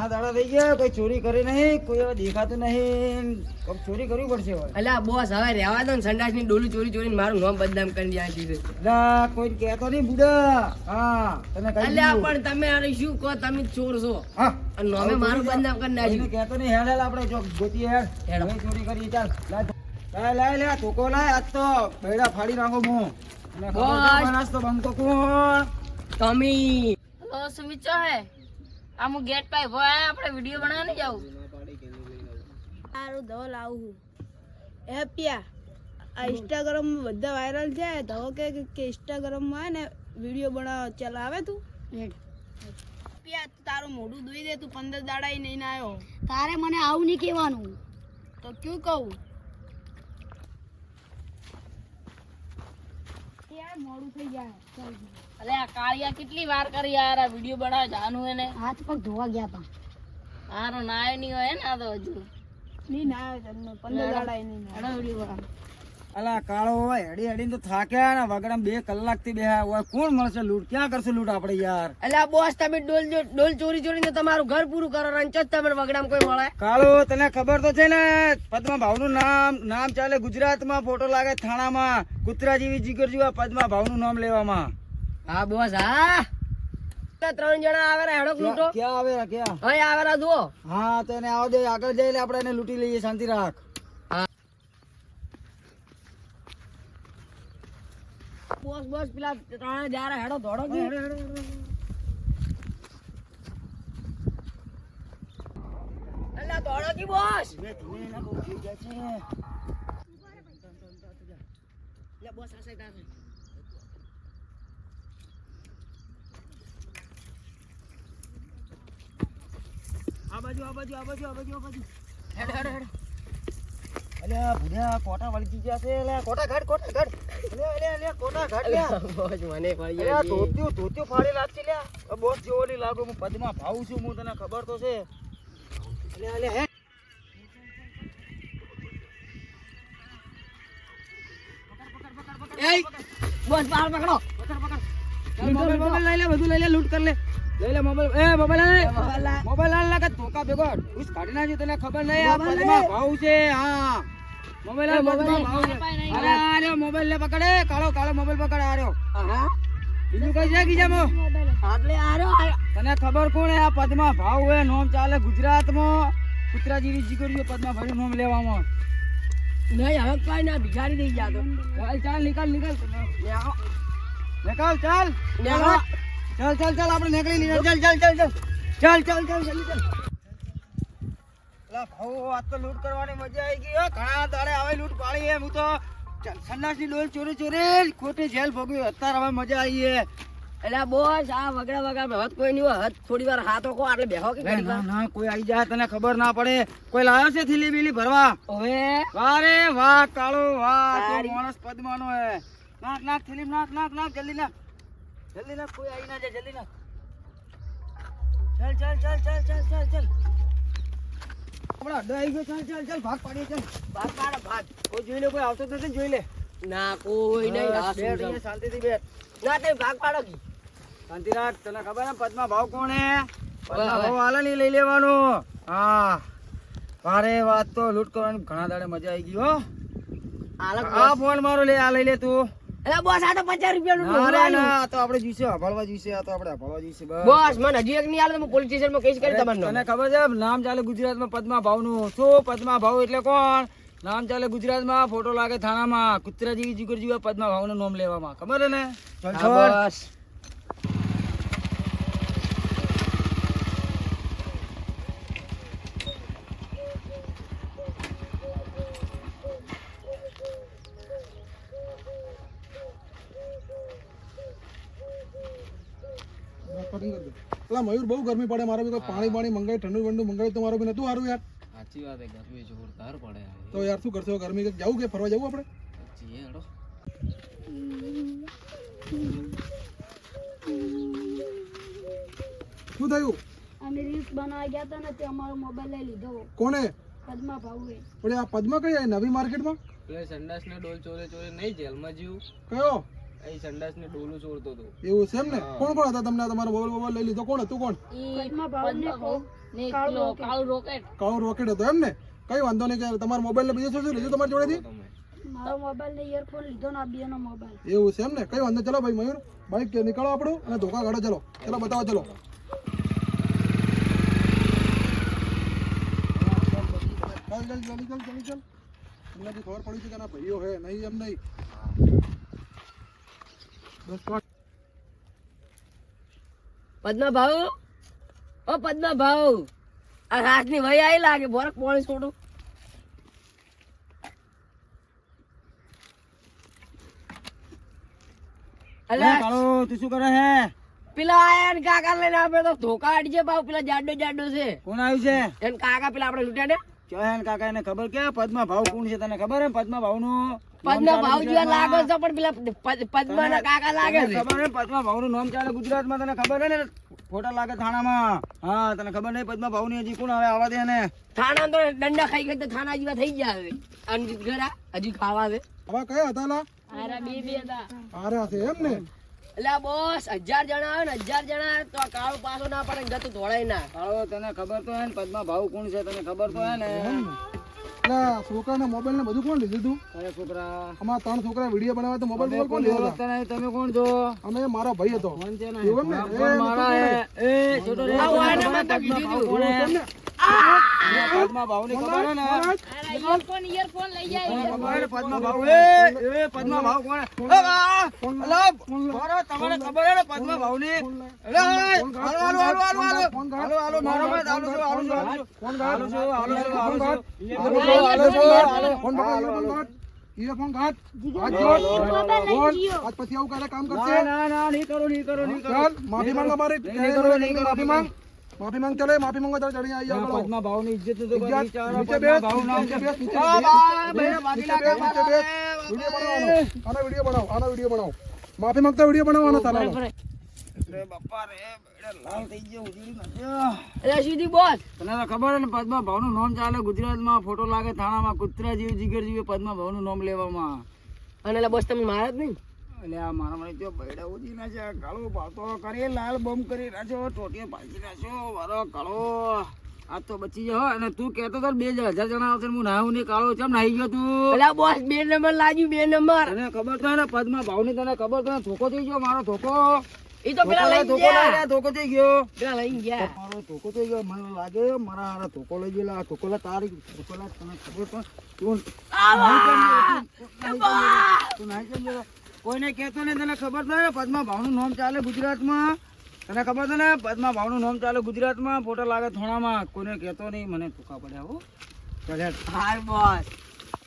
ઘણા દાડા થઈ ગયા, કોઈ ચોરી કરે નહીં, કોઈ હવે દેખાતું નહીં. કોક ચોરી કરવી પડશે હવે. અલ્યા બોસ હવે રહેવા દો ને, સંડાસની ડોલી ચોરી ચોરીને મારું નામ બદનામ કરી દે છે. ના કોઈ કહેતો નહીં બુડા. હા તને કહી અલ્યા દીધું. પણ તમે અરે શું કહો, તમે જ ચોર છો હા અને નામે મારું બદનામ કરી નાખ્યું. કોઈને કહેતો નહીં. હેડ હેડ આપણે ચોક ગોતી હેડ. હેડો. હવે ચોરી કરી ચાલ. લાય લાય લે તોકો લાય. આજ તો બૈડા ફાડી નાખો હું. અને ખબર બોસ. છે બનાસ તો બંધ તો કોણ? તમે તો સુમિચો હે આમ ગેટ પાઈ ભોય આપણે વિડિયો બનાવવા નહીં જાવ સારું ધો લાવું એ પિયા આ ઇન્સ્ટાગ્રામ બધા વાયરલ છે ધો કે ઇન્સ્ટાગ્રામ માં ને વિડીયો બનાવ ચલાવે તું પિયા તું તારું મોઢું ધોઈ દે તું 15 દાડા નહીં આવ્યો તારે મને આવું નહીં કહેવાનું તો ક્યું કહું યાર મોડું થઈ જાય ચાલ અરે આ કાળિયા કેટલી વાર કરી યાર આ વિડિયો બનાવ જાનું એને હાથ પગ ધોવા ગયા તા હારો નાયો નહીં હોય ને આ તો હજુ નહીં ના આવ્યો તમને 15 દાડા નહીં એનો વિડિયો બનાવ અલા કાળો હોય હેડી હેડીને તો થાક્યા ને વગડામ 2 કલાકથી બેહ્યા હોય. કોણ મળશે લૂંટ? ક્યાં કરશે લૂંટ આપણે યાર? અલ્યા બોસ તમે ડોલ ચોરી ચોરીને તમારું ઘર પૂરું કરો અને ચો તમે વગડામ કોઈ મળે. કાળો તને ખબર તો છે ને પદ્મા ભાવનું નામ ચાલે ગુજરાતમાં. ફોટો લાગે થાણામાં. કૂતરા જેવી જીગર જેવા પદ્મા ભાવનું નામ લેવામાં. હા બોસ હા 3 જણા આવેલા હેડો લૂંટો. ક્યાં આવે ક્યાં? હા આવેલા જુઓ. હા તો એને આવો દે, આગળ જઈને આપણે એને લૂંટી લઈએ. શાંતિ રાખ. બોસ બોસ પેલા 3 જારા હેડો દોડો કે અલ્યા દોડો કી બોસ. લે બોસ આ સાઈડ આ બાજુ આ બાજુ આ બાજુ આ બાજુ આ બાજુ. હેડ હેડ હેડ. અલ્યા ભૂલ્યા કોટા વળી ગયા છે. અલ્યા કોટા ઘાટ કોટા ઘાટ. અલ્યા કોટા ઘાટ લ્યા. બોસ મને પડી અલ્યા ગઈ. ધોતિયું ફાડી લાગશે લ્યા. બોસ જેવો નહીં લાગુ. હું પદમાં ભાવું છું. હું તને ખબર તો છે. અલ્યા અલ્યા હે એય બોસ બહાર પકડો. ચાલ મોબાઈલ લઈ લે. બધું લઈ લે. લૂંટ કર લે. લઈ લે મોબાઈલ. એ મોબાઈલ લાલ કે ધોકા ભેગો ઉસ કાઢી નાખી. તને ખબર નહીં આ પદમાં ભાવ છે. હા મોબાઈલ પદમાં ભાવ છે. અરે અરે મોબાઈલ લે પકડે. કાળો કાળો મોબાઈલ પકડ. આર્યો હા બીજું કઈ છે ગીજામાં? આટલે આર્યો. તને ખબર કોણ આ પદમાં ભાવ હોય? નોમ ચાલે ગુજરાતમાં. કૂતરા જેવી જીગરીઓ પદમાં ભાઈ નોમ લેવામાં. નહીં હવે કઈ ના ભિખારી દઈ જાતો. ચાલ ચાલ નીકળ નીકળ. ન્યાઓ નીકળ ચાલ. ન્યાઓ ચાલ ચાલ ચાલ આપણે નીકળી લઈએ. ચાલ ચાલ ચાલ ચાલ ચાલ ચાલ ચાલ જલ્દી ચાલ. લા ભાઉ આજ તો લૂંટ કરવાની મજા આવી ગઈ હો. ઘણા દાડે આવે લૂંટ પાડી હે. હું તો સંડાસની ડોલ ચોરી ચોરી ખોટી જેલ ભોગવી. અત્યારે હવે મજા આવી હે. એટલે બોસ આ વગડા હવે કોઈ નહીં હોય. થોડી વાર હાથો કો એટલે બેહો કે ઘડી ના વાર. ના કોઈ આવી જાય તને ખબર ના પડે. કોઈ લાવ્યો છે થીલી બીલી ભરવા? હવે વાહ રે વાહ કાળો વાહ. તું તારી. માણસ પદ્માનો હે. નાખ નાખ થેલી નાખ નાખ નાખ જલ્દી નાખ. જલ્દી નાખ. કોઈ આવી ના જાય. જલ્દી નાખ. ચાલ ચાલ ચાલ ચાલ ચાલ ચાલ ચાલ. આપણા અડ્ડો આવી ગયો. ચાલ ચાલ ચાલ ભાગ પાડીએ. ચાલ ભાગ પાડો ભાગ. કોઈ જોઈ લે. કોઈ આવતો જ નથી ને જોઈ લે. ના કોઈ નહીં. બસ, આ બેઠ શું અહીંયા છે? શાંતિથી બેઠ. ના તે ભાગ પાડો કી. શાંતિ રાખ. તને ખબર ને પદ્મા ભાવ કોણ હે? પદ્મા હવે. ભાવ હાલે નહીં લઈ લેવાનું. હા વારે વાત તો લૂંટ કરવાની ઘણા દાડે મજા આવી ગઈ હો. આલક આ ફોન મારો લે. આ લઈ લે તું. એટલે બોસ આ તો 50 રૂપિયાનું ના ના ઢોકળાનું. ના આ તો આપણે જોઈશે. હભાળવા જોઈશે. આ તો આપણે હભાળવા જોઈશે. બસ. બોસ મને હજી એક નહીં આલે તો હું પોલીસ સ્ટેશનમાં કેસ કરી તમારનો. તને ખબર છે નામ ચાલે ગુજરાતમાં પદ્મા ભાવનું? શું પદ્મા ભાવ એટલે કોણ? નામ ચાલે ગુજરાતમાં. ફોટો લાગે થાણામાં. કૂતરા જેવી જીગર જેવા પદ્મા ભાવનું નામ લેવામાં. ખબર હે ને? ચાલ હા, છોડ. બોસ પેલા મયુર બહુ ગરમી પડે. મારે બી કોઈ પાણી બાણી મંગાવી ઠંડુ વંડુ મંગાવી તો મારું બી નતું સારું યાર. સાચી વાત છે, ગરમી જોરદાર પડે યાર. તો યાર શું કરશો ગરમી? જવું કે ફરવા જવું આપણે? જીએ હેડો. શું થયું? અમે રીલ્સ બનાવવા ગયા હતા ને તે અમારો મોબાઈલ લઈ લીધો કોને? પદ્મા ભાવે પણ આ પદ્મા કઈ આવી નવી માર્કેટમાં? પેલે સંડાસ ને ડોલ ચોરે ચોરે નહીં જેલમાં જીવ. કયો? અહીં સંડાસની ડોલું ચોરતો હતો. એવું છે એમ ને? કોણ કોણ હતા તમને? આ તમારો મોબાઈલ લઈ લીધો કોણ હતું? કોણ? ને પેલો કાળું રોકેટ. કાળો રોકેટ હતો એમ ને? કઈ વાંધો નહીં. કે તમારા મોબાઈલ ને બીજું શું શું લીધું તમારી જોડેથી? તમે મારો મોબાઈલ ને ઇયરફોન લીધો ને આ બેનો મોબાઈલ. એવું છે એમ ને? કઈ વાંધો. ચલો ભાઈ મયુર, બાઈક નીકળો આપણું અને ધોકા કાઢો. ચલો ચલો બતાવો. ચલો ચાલ ચાલ જલ્દી ચાલ જલ્દી ચાલ. તમને બી ખબર પડી છે કે ના ભાઈઓ હે નહીં એમ નહીં. બસ સ્ટાર્ટ. પદ્મા ભાઉ, ઓ પદ્મા ભાઉ, આ રાતની વહી આવી લાગે. બોરક પાણી છોડું. અલ્યા કાળો તું શું કરે હે? પેલા આયા ને કાકા લઈને આપણે તો ધોકા અડી છે ભાવ. પેલા જાડો જાડો છે કોણ આવ્યું છે? એને કાકા પેલા આપણે લૂંટ્યા ને. ચોહેન કાકા એને ખબર કે પદ્મા ભાવ કોણ છે? તને ખબર હે પદ્મા ભાવ નું? પદ્મા ભાવ જેવા લાગે છે પણ પેલા પદ્મા ના કાકા લાગે છે. ખબર હે પદ્મા ભાવ નું નામ ચાલે ગુજરાતમાં? તને ખબર હે ને? ફોટા લાગે થાણામાં. હા તને ખબર નહીં પદ્મા ભાવ ની? હજી કોણ આવે? આવા દે ને. થાણા તો દંડા ખાઈ ખાઈ તો થાણા જેવા થઈ ગયા હવે. અને ઘરા હજી ખાવા છે. હવે કયા હતા લા? આરા બે હતા. આર્યા છે એમ ને? એટલે આ બોસ 1000 જણા આવે ને 1000 જણા આવે તો આ કાળો પાછો ના પડે ને જતું દોડાય ના. કાળો તને ખબર તો હે ને પદ્મા ભાવ કોણ છે? તને ખબર તો હે ને? એટલે છોકરાને મોબાઈલ ને બધું કોણ લીધું તું? કયા છોકરા? અમારા 3 છોકરા વિડીયો બનાવ્યા તો મોબાઈલ કોણ લીધો હતા? તમે કોણ છો? અમે મારો ભાઈ હતો. કોણ છે ને? એવું એમ ને? કોણ મારા હે? એ છોટો રે. આ વાયના માં તો કીધું તું. કોણ હે? પદ્મા ભાવ ની ખબર હે ને? ઇયરફોન લઈ જાય. ખબર હે પદ્મા ભાવ? એ પદ્મા ભાવ કોણ હે? એ બા! અલા, મારો તમને ખબર હે ને પદ્મા ભાવ ની? અલા, હાલો હાલો હાલો હાલો હાલો હાલો હાલો મારો ભાઈ હાલો છો હાલો છો હાલો છો હાલો છો હાલો છો હાલો છો હાલો છો હાલો ફોન પકડ. ફોન કાઢ. આજ જોડ. બોલ. આજ પછી આવું કાલે કામ કરશે. ના ના નહીં કરો નહીં કરો નહીં કરો. ચાલ માફી માંગ અમારી. માફી માંગ. માફી માંગ. ચલે માફી માંગો. ચાલ ચડી આવી જાઓ. પદ્મા ભાવ ની ઇજ્જત તો નીચે બેસ. નીચે બેસ. નીચે બેસ. નીચે આ બેસ. બા બેને બાકી નીચે લાગે બેસ. નીચે બેસ. વિડીયો બનાવવાનો. આનો વિડીયો બનાવો. આનો વિડીયો બનાવો. માફી માંગતા વિડીયો બનાવવાનો ચાલો. રે બાપા રે બેડા લાલ થઈ ગયો ઉજળી નાખ્યો. એટલે સીધી બોસ તને તો ખબર હે ને પદ્મા ભાવ નું નામ ચાલે ગુજરાતમાં. ફોટો લાગે થાણામાં. કૂતરા જેવી જીગર જેવી પદ્મા ભાવ નું નામ લેવામાં. અને એટલે બોસ તમે મારા જ નહીં. એટલે આ મારા મને તો બૈડા ઉડી ના છે. કાળો ભાવતો કરી લાલ બોમ્બ કરી નાખ્યો. ટોટીઓ ભાજી નાખ્યો. મારો કાળો આ તો બચી ગયો. અને તું કહેતો તો 2000 જણા આવશે હું નાહું નહીં. કાળો ચમ નાહી ગયો તું? એટલે બોસ 2 નંબર લાગ્યું 2 નંબર. તને ખબર તો હે ને પદ્મા ભાવ ની? તને ખબર તો હે? ધોકો થઈ ગયો મારો. ધોકો એ તો પેલા લઈ ધોકો ગયા. લઈ લે. ધોકો થઈ ગયો. પેલા લઈ ગયા. મારો ધોકો થઈ ગયો. મને લાગે મારા હારા ધોકો લઈ ગયેલા. ધોકો લા તારી ધોકો લા તને ખબર પણ તું નાહી કેમ ગયો? કોઈને કહેતો નહીં. તને ખબર તો હે ને પદ્મા ભાવ નું નામ ચાલે ગુજરાતમાં? તને ખબર છે ને પદ્મા ભાવ નું નામ ચાલે ગુજરાતમાં? ફોટો લાગે થોણામાં. કોઈને કહેતો નહીં. મને ધોકા પડ્યા હો. ચાલ હેડ. હાય બોસ